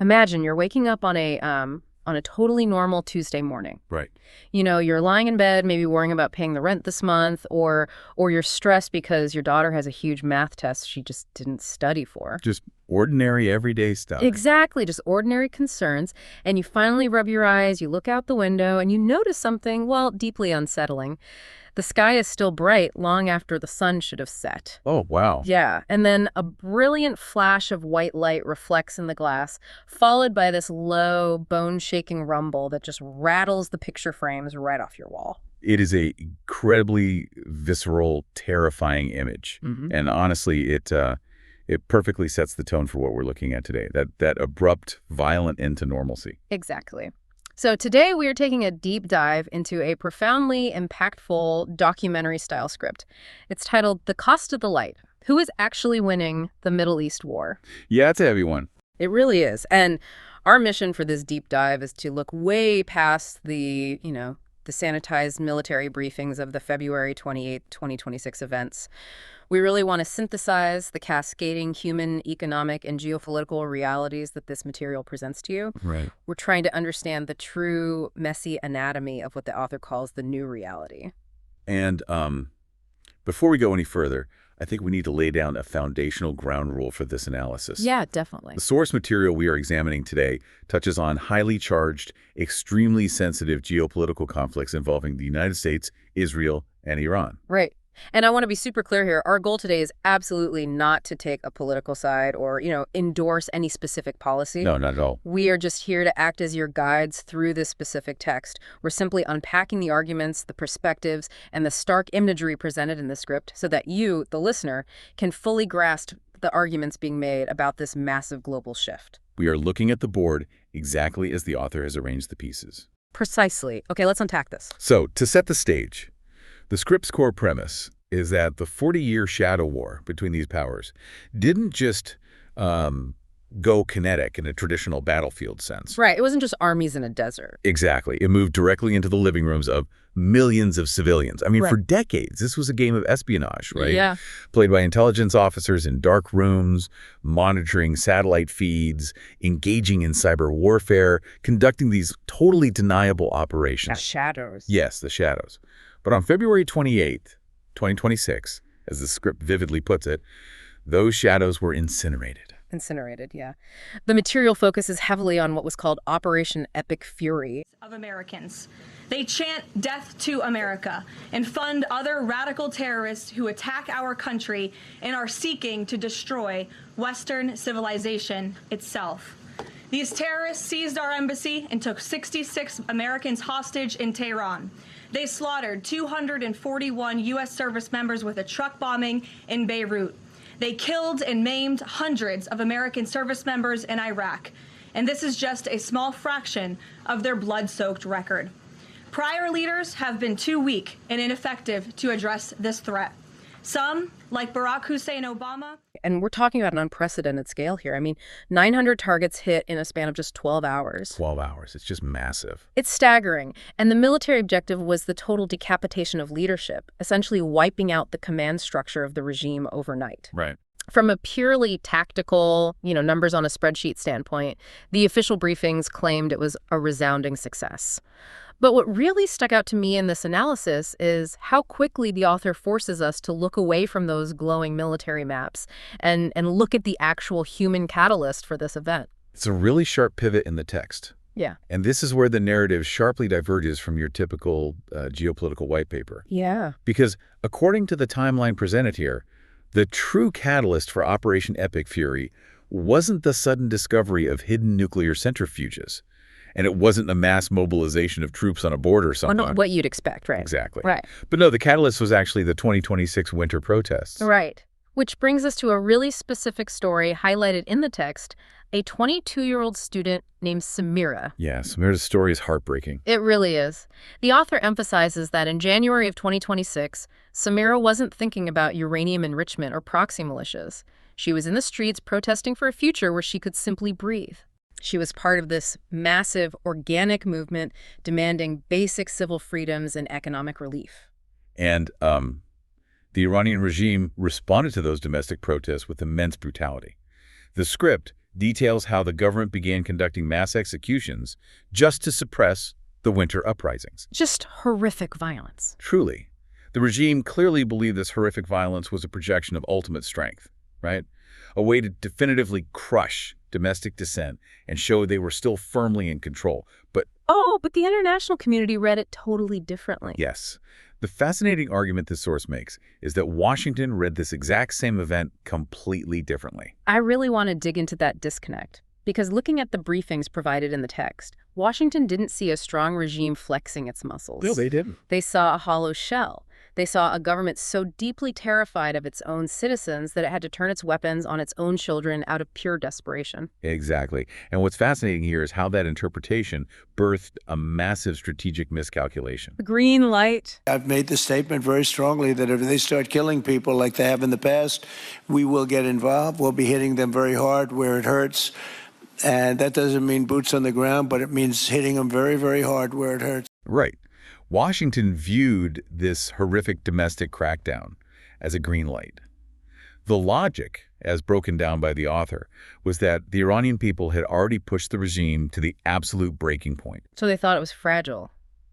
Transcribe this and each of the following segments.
Imagine you're waking up on a totally normal Tuesday morning. Right. You know, you're lying in bed, maybe worrying about paying the rent this month, or you're stressed because your daughter has a huge math test she just didn't study for. Just ordinary, everyday stuff. Exactly, just ordinary concerns. And you finally rub your eyes, you look out the window, and you notice something, well, deeply unsettling. The sky is still bright long after the sun should have set. Oh, wow. Yeah, and then a brilliant flash of white light reflects in the glass, followed by this low, bone-shaking rumble that just rattles the picture frames right off your wall. It is a incredibly visceral, terrifying image. And honestly, it perfectly sets the tone for what we're looking at today, that abrupt, violent end to normalcy. Exactly. So today we are taking a deep dive into a profoundly impactful documentary-style script. It's titled The Cost of the Light: Who is Actually Winning the Middle East War? Yeah, it's a heavy one. It really is. And our mission for this deep dive is to look way past the sanitized military briefings of the February 28, 2026 events. We really want to synthesize the cascading human, economic, and geopolitical realities that this material presents to you. Right. We're trying to understand the true, messy anatomy of what the author calls the new reality. And before we go any further, I think we need to lay down a foundational ground rule for this analysis. Yeah, definitely. The source material we are examining today touches on highly charged, extremely sensitive geopolitical conflicts involving the United States, Israel, and Iran. Right. And I want to be super clear here. Our goal today is absolutely not to take a political side or, endorse any specific policy. No, not at all. We are just here to act as your guides through this specific text. We're simply unpacking the arguments, the perspectives, and the stark imagery presented in the script so that you, the listener, can fully grasp the arguments being made about this massive global shift. We are looking at the board exactly as the author has arranged the pieces. Precisely. Okay, let's unpack this. So, to set the stage, the script's core premise is that the 40-year shadow war between these powers didn't just go kinetic in a traditional battlefield sense. Right. It wasn't just armies in a desert. Exactly. It moved directly into the living rooms of millions of civilians. I mean, for decades, this was a game of espionage, right? Yeah. Played by intelligence officers in dark rooms, monitoring satellite feeds, engaging in cyber warfare, conducting these totally deniable operations. The shadows. Yes, the shadows. But on February 28th, 2026, as the script vividly puts it, those shadows were incinerated. Incinerated, yeah. The material focuses heavily on what was called Operation Epic Fury. Of Americans. They chant death to America and fund other radical terrorists who attack our country and are seeking to destroy Western civilization itself. These terrorists seized our embassy and took 66 Americans hostage in Tehran. They slaughtered 241 U.S. service members with a truck bombing in Beirut. They killed and maimed hundreds of American service members in Iraq. And this is just a small fraction of their blood-soaked record. Prior leaders have been too weak and ineffective to address this threat. Some, like Barack Hussein Obama. And we're talking about an unprecedented scale here. I mean, 900 targets hit in a span of just 12 hours. 12 hours. It's just massive. It's staggering. And the military objective was the total decapitation of leadership, essentially wiping out the command structure of the regime overnight. Right. From a purely tactical, numbers on a spreadsheet standpoint, the official briefings claimed it was a resounding success. But what really stuck out to me in this analysis is how quickly the author forces us to look away from those glowing military maps and look at the actual human catalyst for this event. It's a really sharp pivot in the text. Yeah. And this is where the narrative sharply diverges from your typical geopolitical white paper. Yeah. Because according to the timeline presented here, the true catalyst for Operation Epic Fury wasn't the sudden discovery of hidden nuclear centrifuges. And it wasn't a mass mobilization of troops on a border somewhere. Well, not what you'd expect, right? Exactly. Right. But no, the catalyst was actually the 2026 winter protests. Right. Which brings us to a really specific story highlighted in the text, a 22-year-old student named Samira. Yeah, Samira's story is heartbreaking. It really is. The author emphasizes that in January of 2026, Samira wasn't thinking about uranium enrichment or proxy militias. She was in the streets protesting for a future where she could simply breathe. She was part of this massive organic movement demanding basic civil freedoms and economic relief. And the Iranian regime responded to those domestic protests with immense brutality. The script details how the government began conducting mass executions just to suppress the winter uprisings. Just horrific violence. Truly, the regime clearly believed this horrific violence was a projection of ultimate strength, right? A way to definitively crush domestic dissent and show they were still firmly in control. But the international community read it totally differently. Yes, the fascinating argument this source makes is that Washington read this exact same event completely differently. I really want to dig into that disconnect, because looking at the briefings provided in the text, Washington didn't see a strong regime flexing its muscles. No, they didn't. They saw a hollow shell. They saw a government so deeply terrified of its own citizens that it had to turn its weapons on its own children out of pure desperation. Exactly. And what's fascinating here is how that interpretation birthed a massive strategic miscalculation. The green light. I've made the statement very strongly that if they start killing people like they have in the past, we will get involved. We'll be hitting them very hard where it hurts. And that doesn't mean boots on the ground, but it means hitting them very, very hard where it hurts. Right. Washington viewed this horrific domestic crackdown as a green light. The logic, as broken down by the author, was that the Iranian people had already pushed the regime to the absolute breaking point. So they thought it was fragile.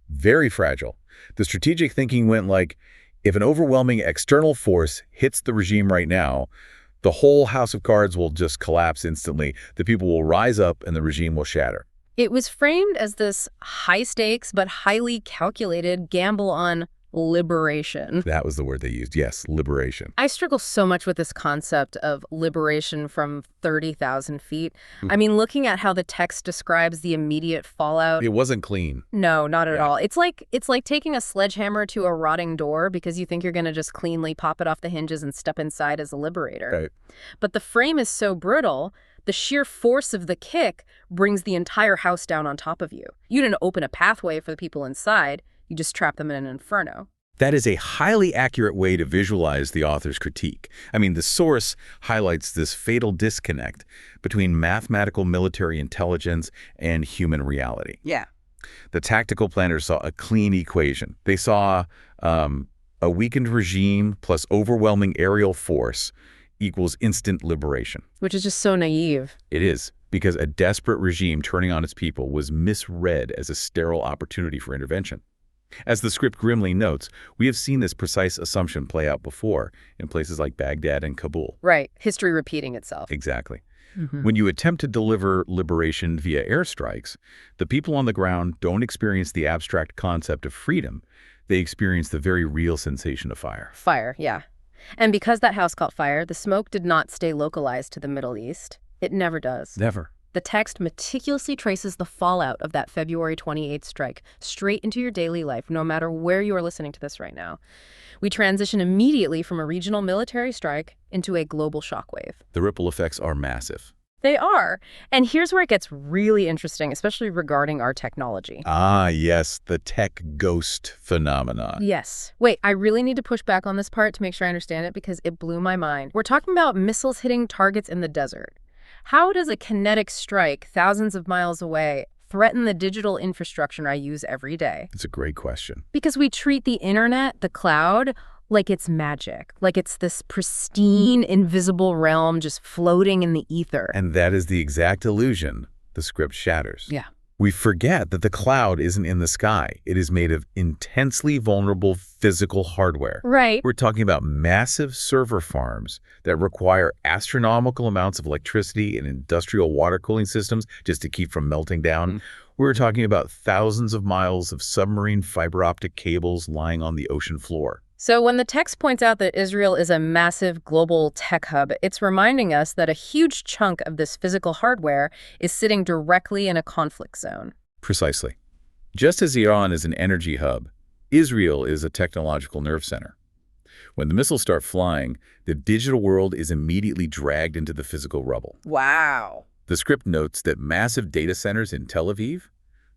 Very fragile. The strategic thinking went like, if an overwhelming external force hits the regime right now, the whole house of cards will just collapse instantly. The people will rise up and the regime will shatter. It was framed as this high-stakes but highly calculated gamble on liberation. That was the word they used. Yes, liberation. I struggle so much with this concept of liberation from 30,000 feet. I mean, looking at how the text describes the immediate fallout. It wasn't clean. No, not at all. It's like taking a sledgehammer to a rotting door because you think you're going to just cleanly pop it off the hinges and step inside as a liberator. Right. But the frame is so brittle, the sheer force of the kick brings the entire house down on top of you. You didn't open a pathway for the people inside. You just trap them in an inferno. That is a highly accurate way to visualize the author's critique. I mean, the source highlights this fatal disconnect between mathematical military intelligence and human reality. Yeah. The tactical planners saw a clean equation. They saw a weakened regime plus overwhelming aerial force equals instant liberation. Which is just so naive. It is, because a desperate regime turning on its people was misread as a sterile opportunity for intervention. As the script grimly notes, we have seen this precise assumption play out before in places like Baghdad and Kabul. Right. History repeating itself. Exactly. When you attempt to deliver liberation via airstrikes, the people on the ground don't experience the abstract concept of freedom. They experience the very real sensation of fire. Fire, yeah. And because that house caught fire, the smoke did not stay localized to the Middle East. It never does. Never. The text meticulously traces the fallout of that February 28th strike straight into your daily life, no matter where you are listening to this right now. We transition immediately from a regional military strike into a global shockwave. The ripple effects are massive. They are. And here's where it gets really interesting, especially regarding our technology. Ah, yes, the tech ghost phenomenon. Yes. Wait, I really need to push back on this part to make sure I understand it because it blew my mind. We're talking about missiles hitting targets in the desert. How does a kinetic strike thousands of miles away threaten the digital infrastructure I use every day? It's a great question. Because we treat the internet, the cloud, like it's magic, like it's this pristine, invisible realm just floating in the ether. And that is the exact illusion the script shatters. Yeah. We forget that the cloud isn't in the sky. It is made of intensely vulnerable physical hardware. Right. We're talking about massive server farms that require astronomical amounts of electricity and industrial water cooling systems just to keep from melting down. We're talking about thousands of miles of submarine fiber optic cables lying on the ocean floor. So when the text points out that Israel is a massive global tech hub, it's reminding us that a huge chunk of this physical hardware is sitting directly in a conflict zone. Precisely. Just as Iran is an energy hub, Israel is a technological nerve center. When the missiles start flying, the digital world is immediately dragged into the physical rubble. Wow. The script notes that massive data centers in Tel Aviv,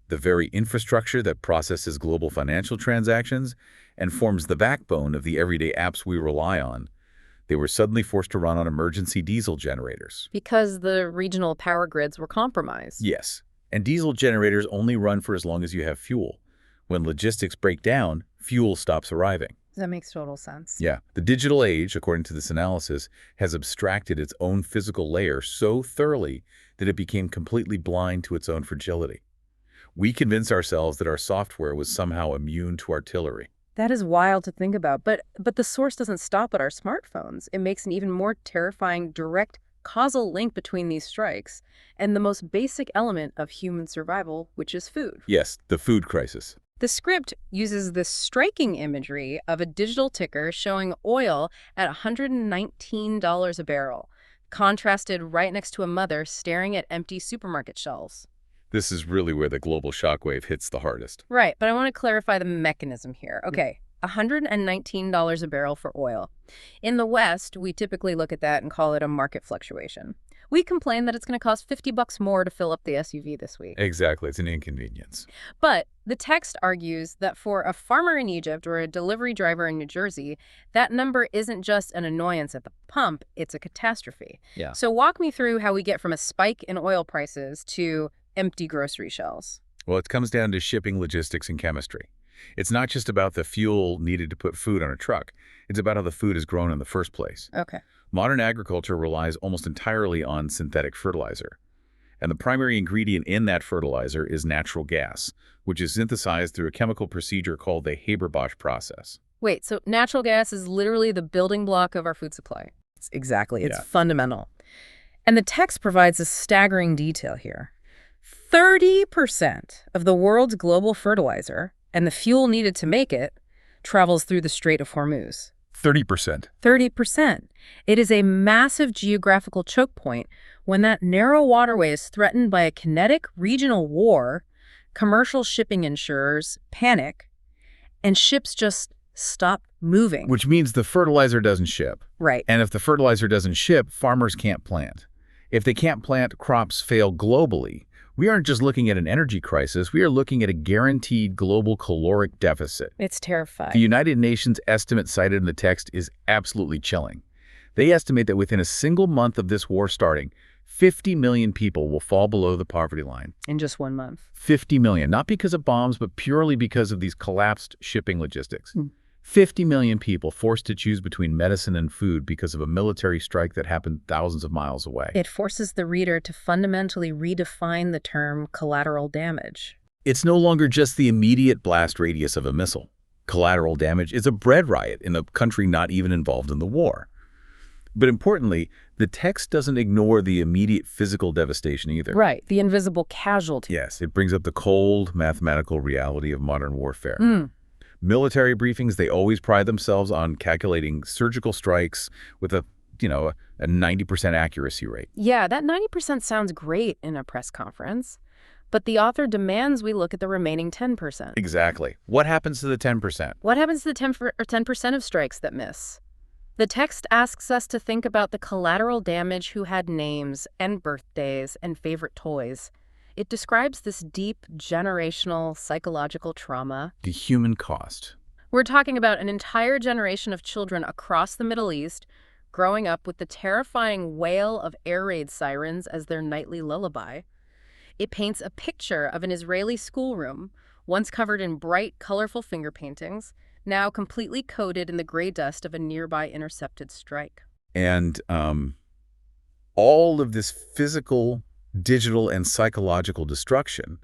the very infrastructure that processes global financial transactions and forms the backbone of the everyday apps we rely on, they were suddenly forced to run on emergency diesel generators. Because the regional power grids were compromised. Yes, and diesel generators only run for as long as you have fuel. When logistics break down, fuel stops arriving. That makes total sense. Yeah, the digital age, according to this analysis, has abstracted its own physical layer so thoroughly that it became completely blind to its own fragility. We convinced ourselves that our software was somehow immune to artillery. That is wild to think about, but the source doesn't stop at our smartphones. It makes an even more terrifying direct causal link between these strikes and the most basic element of human survival, which is food. Yes, the food crisis. The script uses this striking imagery of a digital ticker showing oil at $119 a barrel, contrasted right next to a mother staring at empty supermarket shelves. This is really where the global shockwave hits the hardest. Right, but I want to clarify the mechanism here. Okay, $119 a barrel for oil. In the West, we typically look at that and call it a market fluctuation. We complain that it's going to cost $50 more to fill up the SUV this week. Exactly, it's an inconvenience. But the text argues that for a farmer in Egypt or a delivery driver in New Jersey, that number isn't just an annoyance at the pump, it's a catastrophe. Yeah. So walk me through how we get from a spike in oil prices to empty grocery shelves. Well, it comes down to shipping, logistics, and chemistry. It's not just about the fuel needed to put food on a truck. It's about how the food is grown in the first place. Okay. Modern agriculture relies almost entirely on synthetic fertilizer. And the primary ingredient in that fertilizer is natural gas, which is synthesized through a chemical procedure called the Haber-Bosch process. Wait, so natural gas is literally the building block of our food supply. Exactly. It's fundamental. And the text provides a staggering detail here. 30% of the world's global fertilizer and the fuel needed to make it travels through the Strait of Hormuz. 30%. 30%. It is a massive geographical choke point. When that narrow waterway is threatened by a kinetic regional war, commercial shipping insurers panic, and ships just stop moving. Which means the fertilizer doesn't ship. Right. And if the fertilizer doesn't ship, farmers can't plant. If they can't plant, crops fail globally. We aren't just looking at an energy crisis, we are looking at a guaranteed global caloric deficit. It's terrifying. The United Nations estimate cited in the text is absolutely chilling. They estimate that within a single month of this war starting, 50 million people will fall below the poverty line. In just 1 month. 50 million, not because of bombs, but purely because of these collapsed shipping logistics. 50 million people forced to choose between medicine and food because of a military strike that happened thousands of miles away. It forces the reader to fundamentally redefine the term collateral damage. It's no longer just the immediate blast radius of a missile. Collateral damage is a bread riot in a country not even involved in the war. But importantly, the text doesn't ignore the immediate physical devastation either. Right, the invisible casualty. Yes, it brings up the cold, mathematical reality of modern warfare. Military briefings, they always pride themselves on calculating surgical strikes with a 90% accuracy rate. Yeah, that 90% sounds great in a press conference, but the author demands we look at the remaining 10%. Exactly. What happens to the 10%? What happens to the 10% of strikes that miss? The text asks us to think about the collateral damage who had names and birthdays and favorite toys. It describes this deep, generational, psychological trauma. The human cost. We're talking about an entire generation of children across the Middle East growing up with the terrifying wail of air raid sirens as their nightly lullaby. It paints a picture of an Israeli schoolroom, once covered in bright, colorful finger paintings, now completely coated in the gray dust of a nearby intercepted strike. And all of this physical, digital, and psychological destruction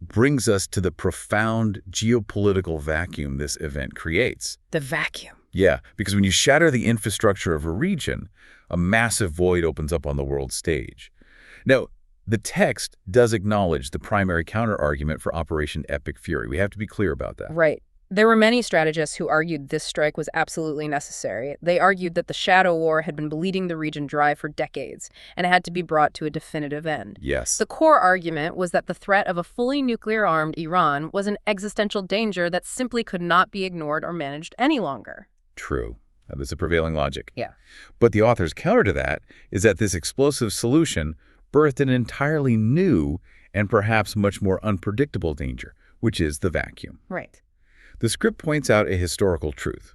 brings us to the profound geopolitical vacuum this event creates. The vacuum. Yeah, because when you shatter the infrastructure of a region, a massive void opens up on the world stage. Now, the text does acknowledge the primary counter-argument for Operation Epic Fury. We have to be clear about that. Right. There were many strategists who argued this strike was absolutely necessary. They argued that the shadow war had been bleeding the region dry for decades and had to be brought to a definitive end. Yes. The core argument was that the threat of a fully nuclear-armed Iran was an existential danger that simply could not be ignored or managed any longer. True. That's a prevailing logic. Yeah. But the author's counter to that is that this explosive solution birthed an entirely new and perhaps much more unpredictable danger, which is the vacuum. Right. The script points out a historical truth.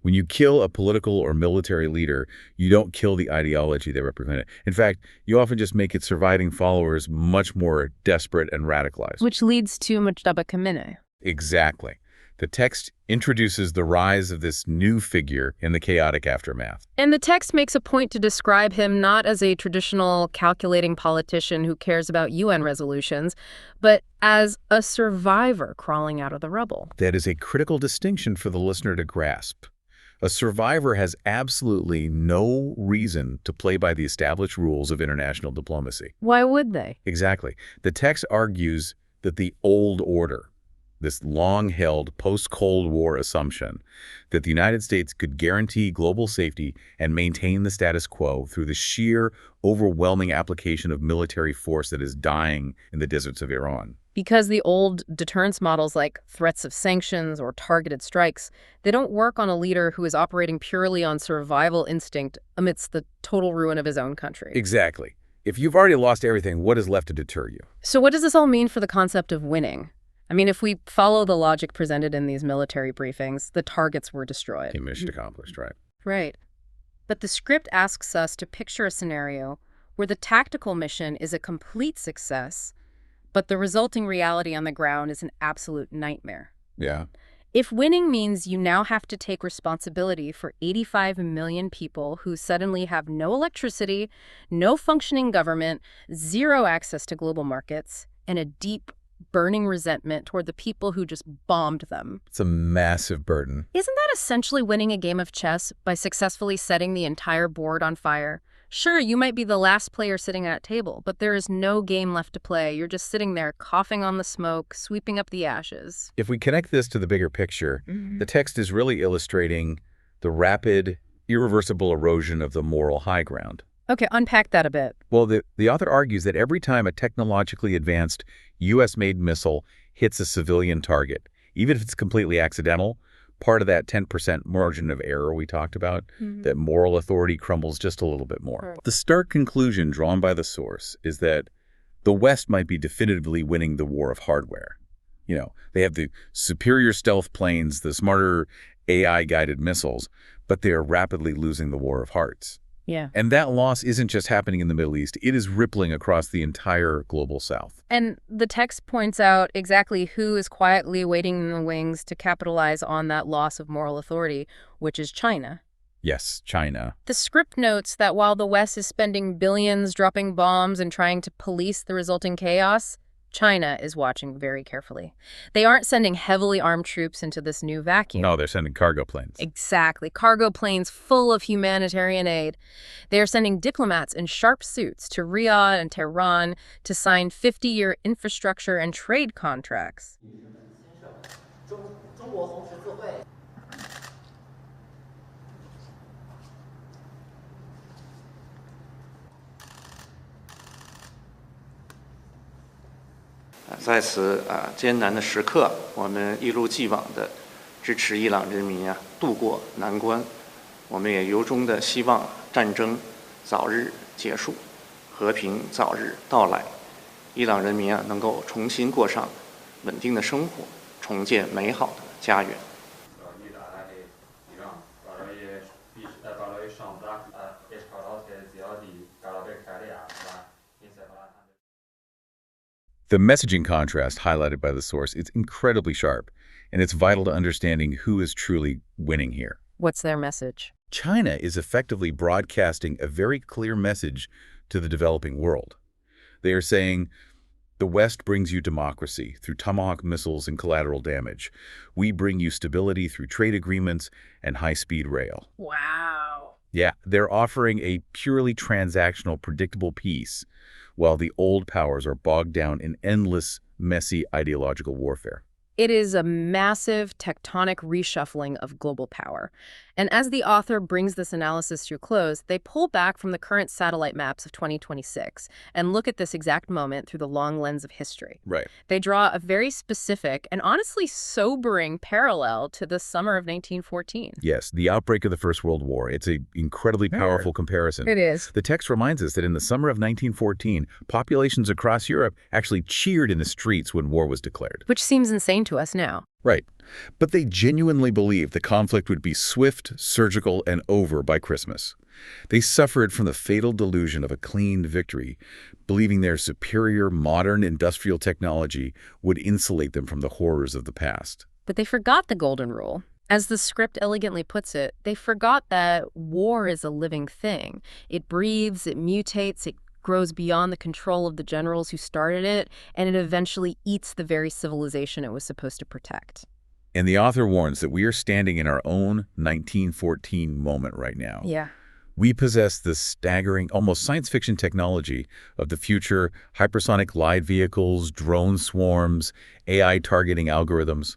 When you kill a political or military leader, you don't kill the ideology they represent. In fact, you often just make its surviving followers much more desperate and radicalized. Which leads to Mojtaba Khamenei. Exactly. The text introduces the rise of this new figure in the chaotic aftermath. And the text makes a point to describe him not as a traditional calculating politician who cares about UN resolutions, but as a survivor crawling out of the rubble. That is a critical distinction for the listener to grasp. A survivor has absolutely no reason to play by the established rules of international diplomacy. Why would they? Exactly. The text argues that the old order, this long-held post-Cold War assumption that the United States could guarantee global safety and maintain the status quo through the sheer, overwhelming application of military force that is dying in the deserts of Iran. Because the old deterrence models like threats of sanctions or targeted strikes, they don't work on a leader who is operating purely on survival instinct amidst the total ruin of his own country. Exactly. If you've already lost everything, what is left to deter you? So what does this all mean for the concept of winning? I mean, if we follow the logic presented in these military briefings, the targets were destroyed. Mission accomplished, right? Right. But the script asks us to picture a scenario where the tactical mission is a complete success, but the resulting reality on the ground is an absolute nightmare. Yeah. If winning means you now have to take responsibility for 85 million people who suddenly have no electricity, no functioning government, zero access to global markets, and a deep, burning resentment toward the people who just bombed them. It's a massive burden. Isn't that essentially winning a game of chess by successfully setting the entire board on fire? Sure, you might be the last player sitting at a table, but there is no game left to play. You're just sitting there coughing on the smoke, sweeping up the ashes. If we connect this to the bigger picture, the text is really illustrating the rapid, irreversible erosion of the moral high ground. Okay, unpack that a bit. Well, the author argues that every time a technologically advanced U.S.-made missile hits a civilian target, even if it's completely accidental, part of that 10% margin of error we talked about, that moral authority crumbles just a little bit more. The stark conclusion drawn by the source is that the West might be definitively winning the war of hardware. You know, they have the superior stealth planes, the smarter AI-guided missiles, but they are rapidly losing the war of hearts. Yeah. And that loss isn't just happening in the Middle East. It is rippling across the entire global South. And the text points out exactly who is quietly waiting in the wings to capitalize on that loss of moral authority, which is China. Yes, China. The script notes that while the West is spending billions dropping bombs and trying to police the resulting chaos, China is watching very carefully. They aren't sending heavily armed troops into this new vacuum. No, they're sending cargo planes. Exactly. Cargo planes full of humanitarian aid. They are sending diplomats in sharp suits to Riyadh and Tehran to sign 50-year infrastructure and trade contracts.在此艰难的时刻，我们一如既往地支持伊朗人民渡过难关。我们也由衷地希望战争早日结束，和平早日到来，伊朗人民能够重新过上稳定的生活，重建美好的家园。 The messaging contrast highlighted by the source is incredibly sharp, and it's vital to understanding who is truly winning here. What's their message? China is effectively broadcasting a very clear message to the developing world. They are saying, the West brings you democracy through Tomahawk missiles and collateral damage. We bring you stability through trade agreements and high-speed rail. Wow. Yeah, they're offering a purely transactional, predictable peace, while the old powers are bogged down in endless, messy ideological warfare. It is a massive tectonic reshuffling of global power. And as the author brings this analysis to a close, they pull back from the current satellite maps of 2026 and look at this exact moment through the long lens of history. Right. They draw a very specific and honestly sobering parallel to the summer of 1914. Yes, the outbreak of the First World War. It's an incredibly powerful comparison. It is. The text reminds us that in the summer of 1914, populations across Europe actually cheered in the streets when war was declared. Which seems insane to us now. Right. But they genuinely believed the conflict would be swift, surgical, and over by Christmas. They suffered from the fatal delusion of a clean victory, believing their superior modern industrial technology would insulate them from the horrors of the past. But they forgot the golden rule. As the script elegantly puts it, they forgot that war is a living thing. It breathes, it mutates, it grows beyond the control of the generals who started it, and it eventually eats the very civilization it was supposed to protect. And the author warns that we are standing in our own 1914 moment right now. Yeah. We possess this staggering, almost science fiction technology of the future, hypersonic glide vehicles, drone swarms, AI targeting algorithms.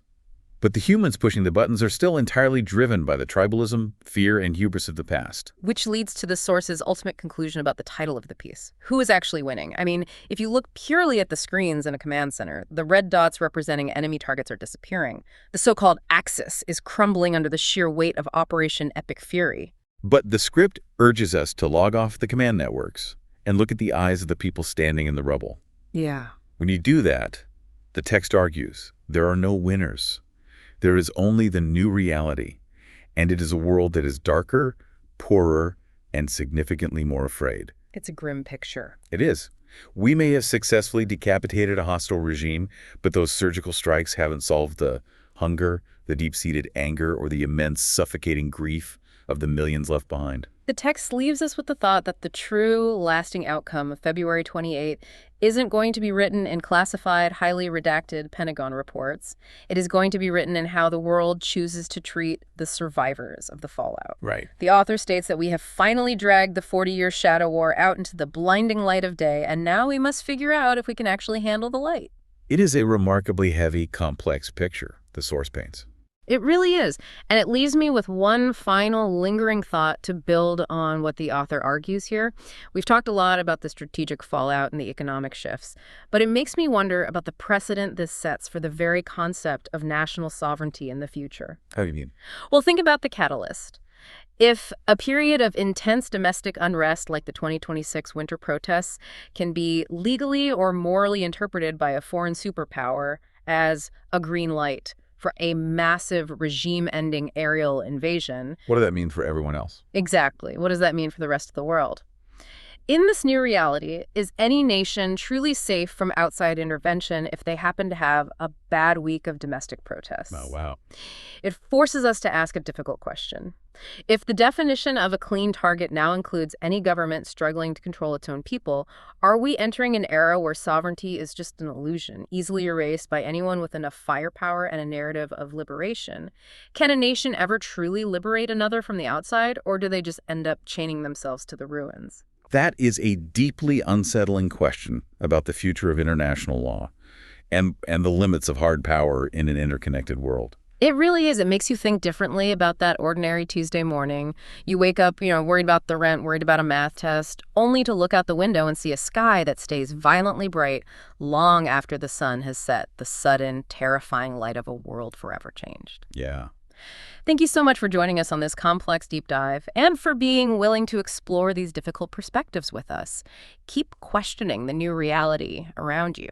But the humans pushing the buttons are still entirely driven by the tribalism, fear, and hubris of the past. Which leads to the source's ultimate conclusion about the title of the piece. Who is actually winning? I mean, if you look purely at the screens in a command center, the red dots representing enemy targets are disappearing. The so-called Axis is crumbling under the sheer weight of Operation Epic Fury. But the script urges us to log off the command networks and look at the eyes of the people standing in the rubble. Yeah. When you do that, the text argues, there are no winners. There is only the new reality, and it is a world that is darker, poorer, and significantly more afraid. It's a grim picture. It is. We may have successfully decapitated a hostile regime, but those surgical strikes haven't solved the hunger, the deep-seated anger, or the immense suffocating grief of the millions left behind. The text leaves us with the thought that the true, lasting outcome of February 28 isn't going to be written in classified, highly redacted Pentagon reports. It is going to be written in how the world chooses to treat the survivors of the fallout. Right. The author states that we have finally dragged the 40-year shadow war out into the blinding light of day, and now we must figure out if we can actually handle the light. It is a remarkably heavy, complex picture the source paints. It really is. And it leaves me with one final lingering thought to build on what the author argues here. We've talked a lot about the strategic fallout and the economic shifts, but it makes me wonder about the precedent this sets for the very concept of national sovereignty in the future. How do you mean? Well, think about the catalyst. If a period of intense domestic unrest like the 2026 winter protests can be legally or morally interpreted by a foreign superpower as a green light for a massive regime-ending aerial invasion. What does that mean for everyone else? Exactly. What does that mean for the rest of the world? In this new reality, is any nation truly safe from outside intervention if they happen to have a bad week of domestic protests? Oh, wow. It forces us to ask a difficult question. If the definition of a clean target now includes any government struggling to control its own people, are we entering an era where sovereignty is just an illusion, easily erased by anyone with enough firepower and a narrative of liberation? Can a nation ever truly liberate another from the outside, or do they just end up chaining themselves to the ruins? That is a deeply unsettling question about the future of international law and the limits of hard power in an interconnected world. It really is. It makes you think differently about that ordinary Tuesday morning. You wake up, worried about the rent, worried about a math test, only to look out the window and see a sky that stays violently bright long after the sun has set, the sudden, terrifying light of a world forever changed. Yeah. Thank you so much for joining us on this complex deep dive and for being willing to explore these difficult perspectives with us. Keep questioning the new reality around you.